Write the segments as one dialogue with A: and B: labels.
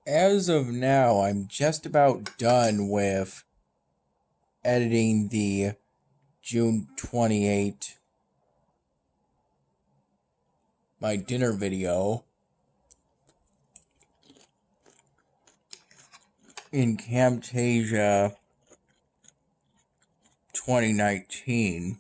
A: As of now, I'm just about done with editing the June 28th my dinner video in Camtasia 2019.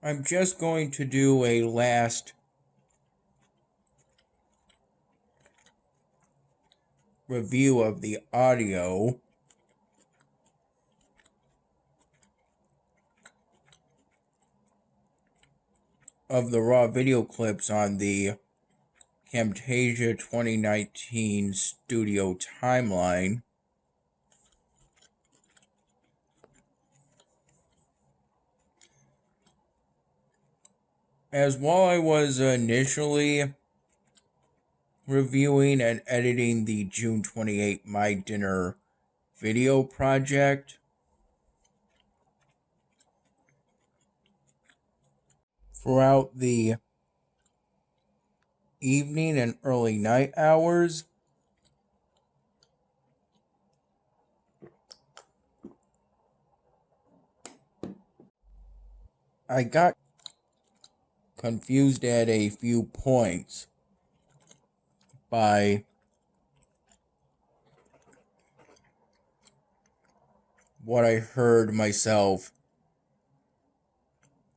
A: I'm just going to do a last review of the audio of the raw video clips on the Camtasia 2019 studio timeline. As while I was initially reviewing and editing the June 28 My Dinner video project, throughout the evening and early night hours, I got confused at a few points by what I heard myself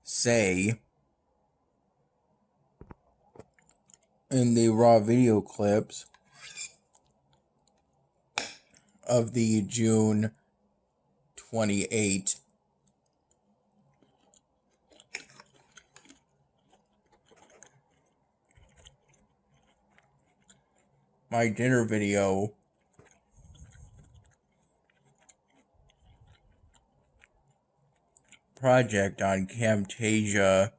A: say in the raw video clips of the June 28 My Dinner video project on Camtasia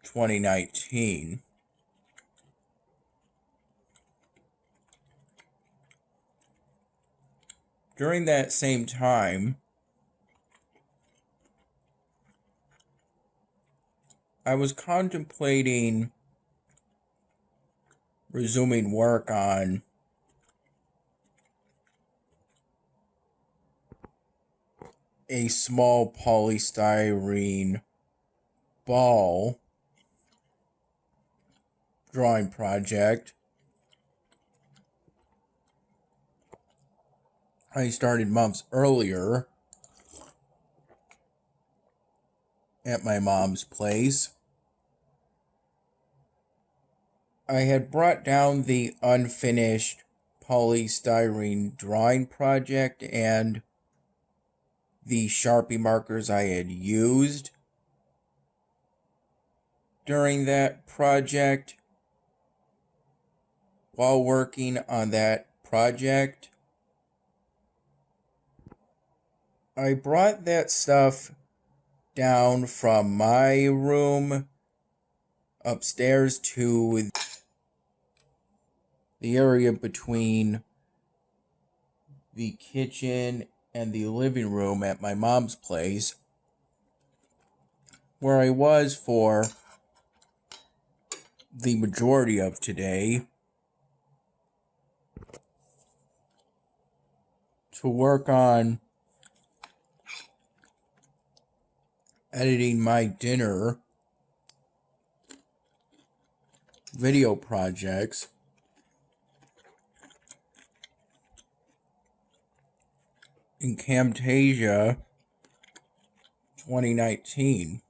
A: 2019. During that same time, I was contemplating resuming work on a small polystyrene ball drawing project I started months earlier at my mom's place. I had brought down the unfinished polystyrene drawing project and the Sharpie markers I had used during that project. While working on that project, I brought that stuff down from my room upstairs to the area between the kitchen and the living room at my mom's place, where I was for the majority of today, to work on editing my dinner video projects in Camtasia 2019.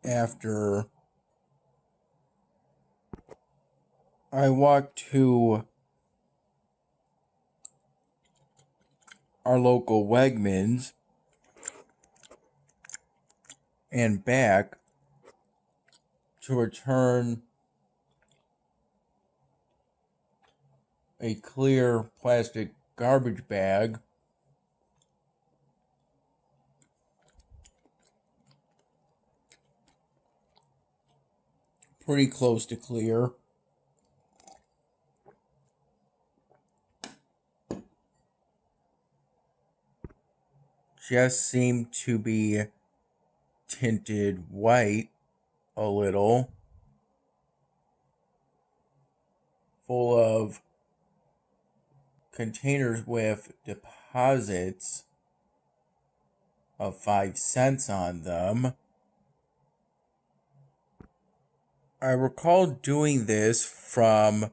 A: After I walked to our local Wegmans and back to return a clear plastic garbage bag. Pretty close to clear. Just seemed to be tinted white a little. Full of containers with deposits of 5 cents on them. I recall doing this from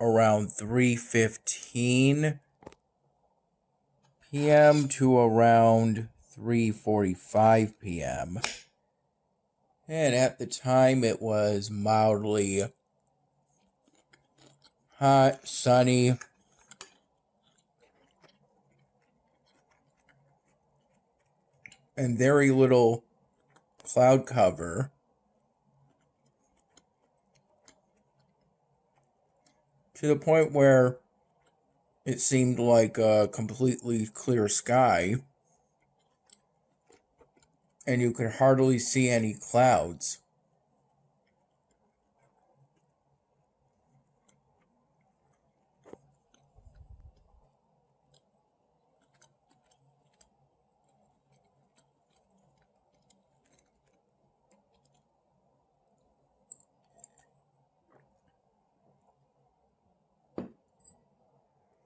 A: around 3:15 p.m. to around 3:45 p.m. And at the time it was mildly hot, sunny, and very little cloud cover. To the point where it seemed like a completely clear sky, and you could hardly see any clouds.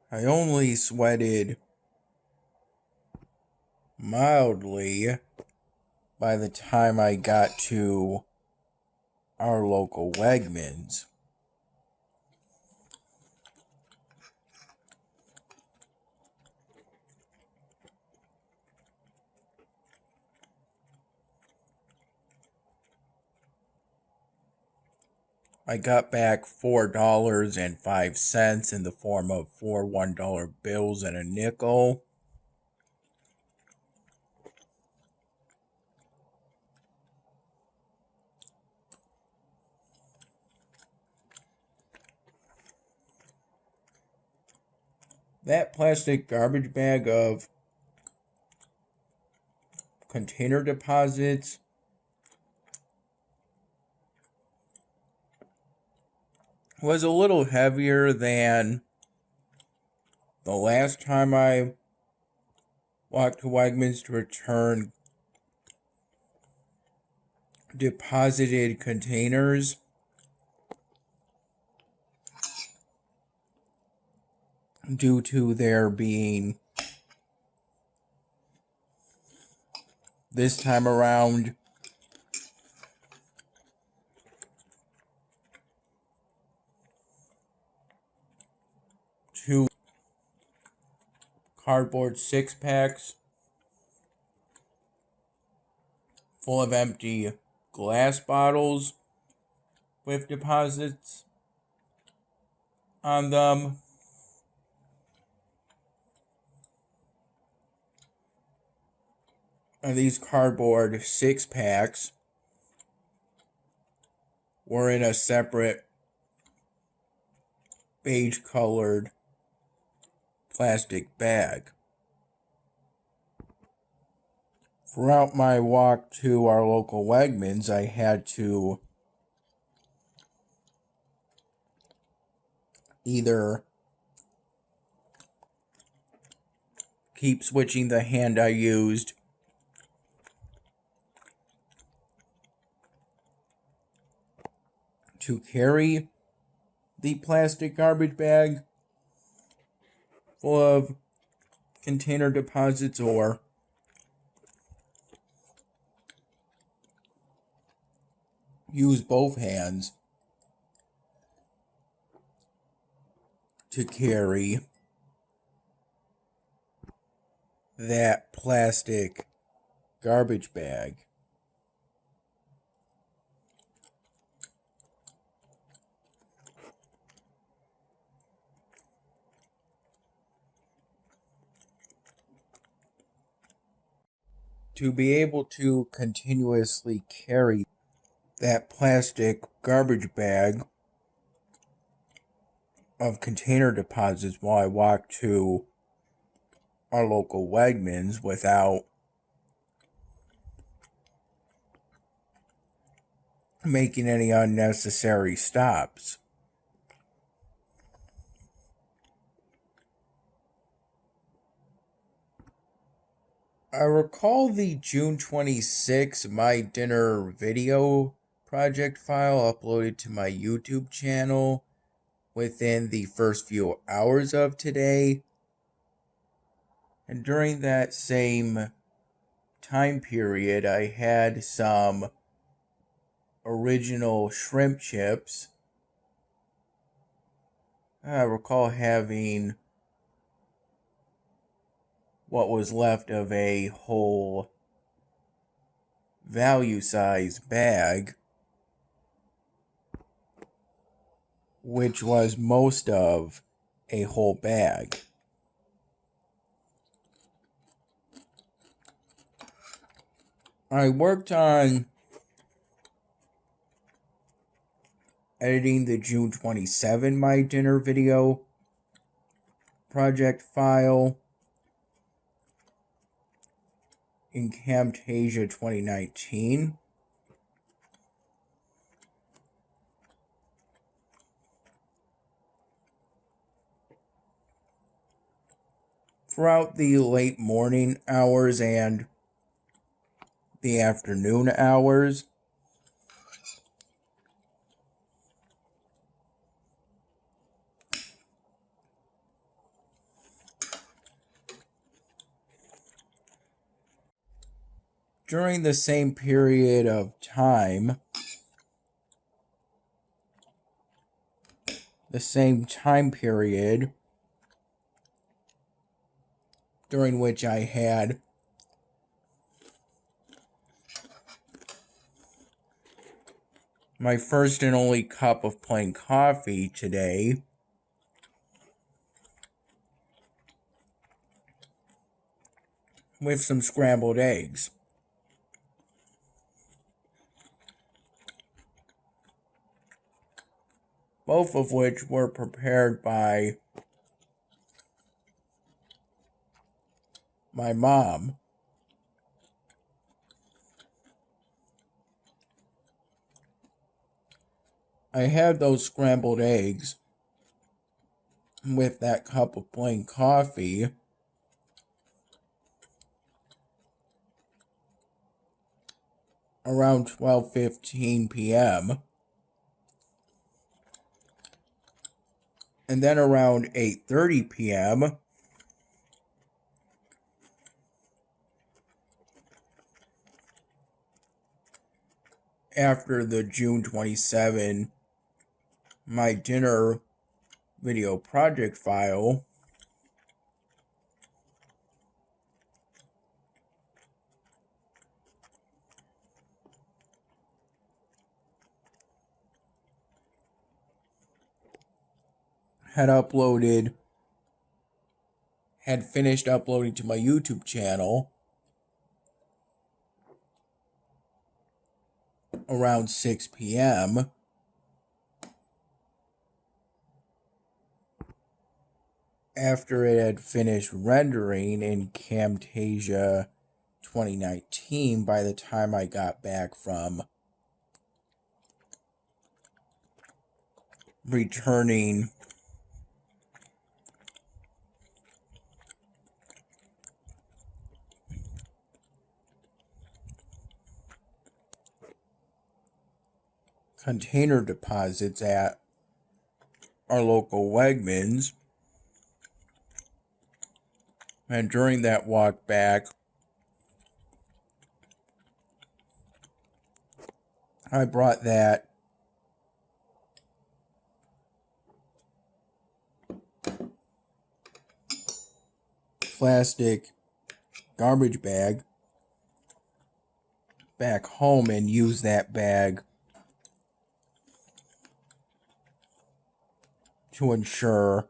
A: I only sweated mildly by the time I got to our local Wegmans. I got back $4.05 in the form of 4 $1 bills and a nickel. That plastic garbage bag of container deposits was a little heavier than the last time I walked to Wegmans to return deposited containers. Due to there being, this time around, two cardboard 6-packs full of empty glass bottles with deposits on them. And these cardboard 6-packs were in a separate beige colored plastic bag. Throughout my walk to our local Wegmans, I had to either keep switching the hand I used to carry the plastic garbage bag full of container deposits, or use both hands to carry that plastic garbage bag. To be able to continuously carry that plastic garbage bag of container deposits while I walked to our local Wegmans without making any unnecessary stops. I recall the June 26th My Dinner video project file uploaded to my YouTube channel within the first few hours of today. And during that same time period, I had some original shrimp chips. I recall having what was left of a whole value size bag, which was most of a whole bag. I worked on editing the June 27 My Dinner video project file in Camtasia 2019. Throughout the late morning hours and the afternoon hours, during the same period of time, during which I had my first and only cup of plain coffee today, with some scrambled eggs. Both of which were prepared by my mom. I had those scrambled eggs with that cup of plain coffee around 12:15 p.m. And then around 8:30 p.m., after the June 27 My Dinner video project file had finished uploading to my YouTube channel around 6 p.m., after it had finished rendering in Camtasia 2019 by the time I got back from returning container deposits at our local Wegmans. And during that walk back, I brought that plastic garbage bag back home and used that bag to ensure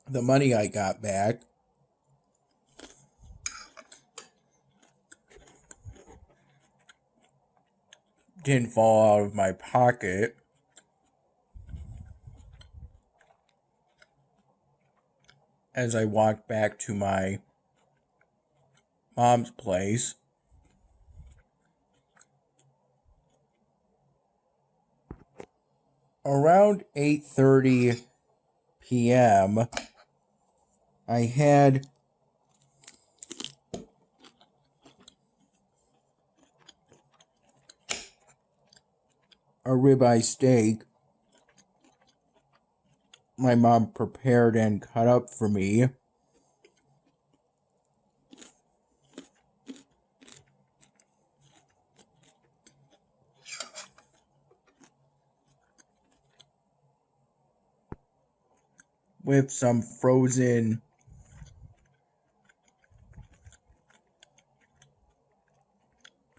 A: the money I got back didn't fall out of my pocket. As I walked back to my mom's place. Around 8:30 p.m., I had a ribeye steak my mom prepared and cut up for me. With some frozen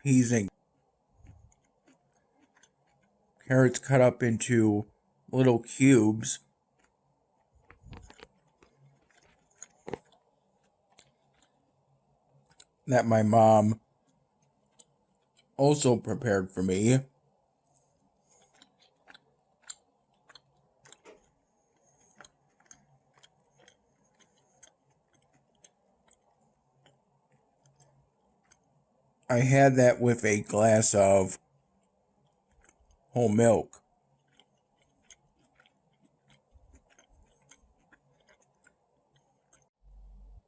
A: peas and carrots cut up into little cubes. That my mom also prepared for me. I had that with a glass of whole milk.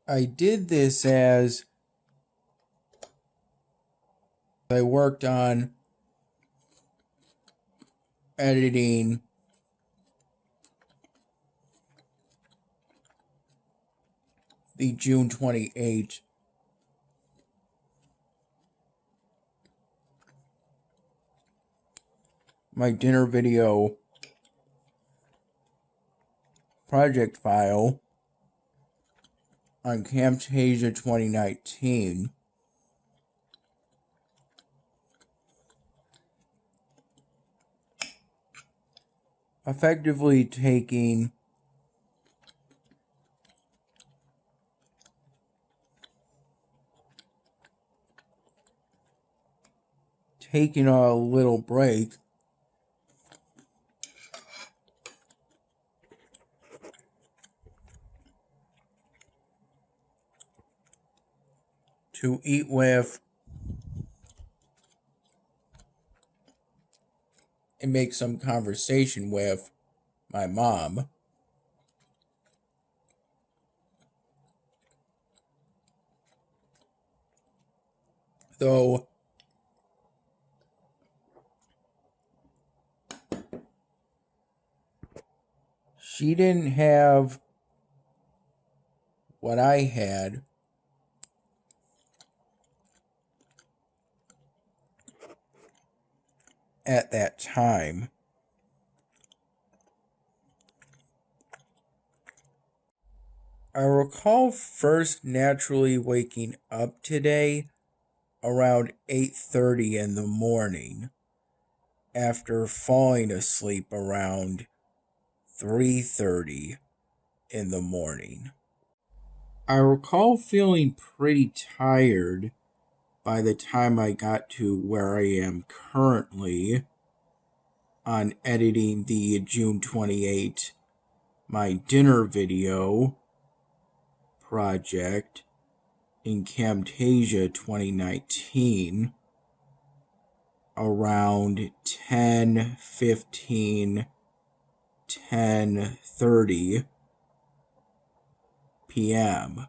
A: I did this as I worked on editing the June 28th my dinner video project file on Camtasia 2019. Effectively taking a little break to eat with and make some conversation with my mom. Though she didn't have what I had at that time. I recall first naturally waking up today around 8:30 in the morning after falling asleep around 3:30 in the morning. I recall feeling pretty tired by the time I got to where I am currently on editing the June 28th my dinner video project in Camtasia 2019 around 10:15, 10:30 p.m.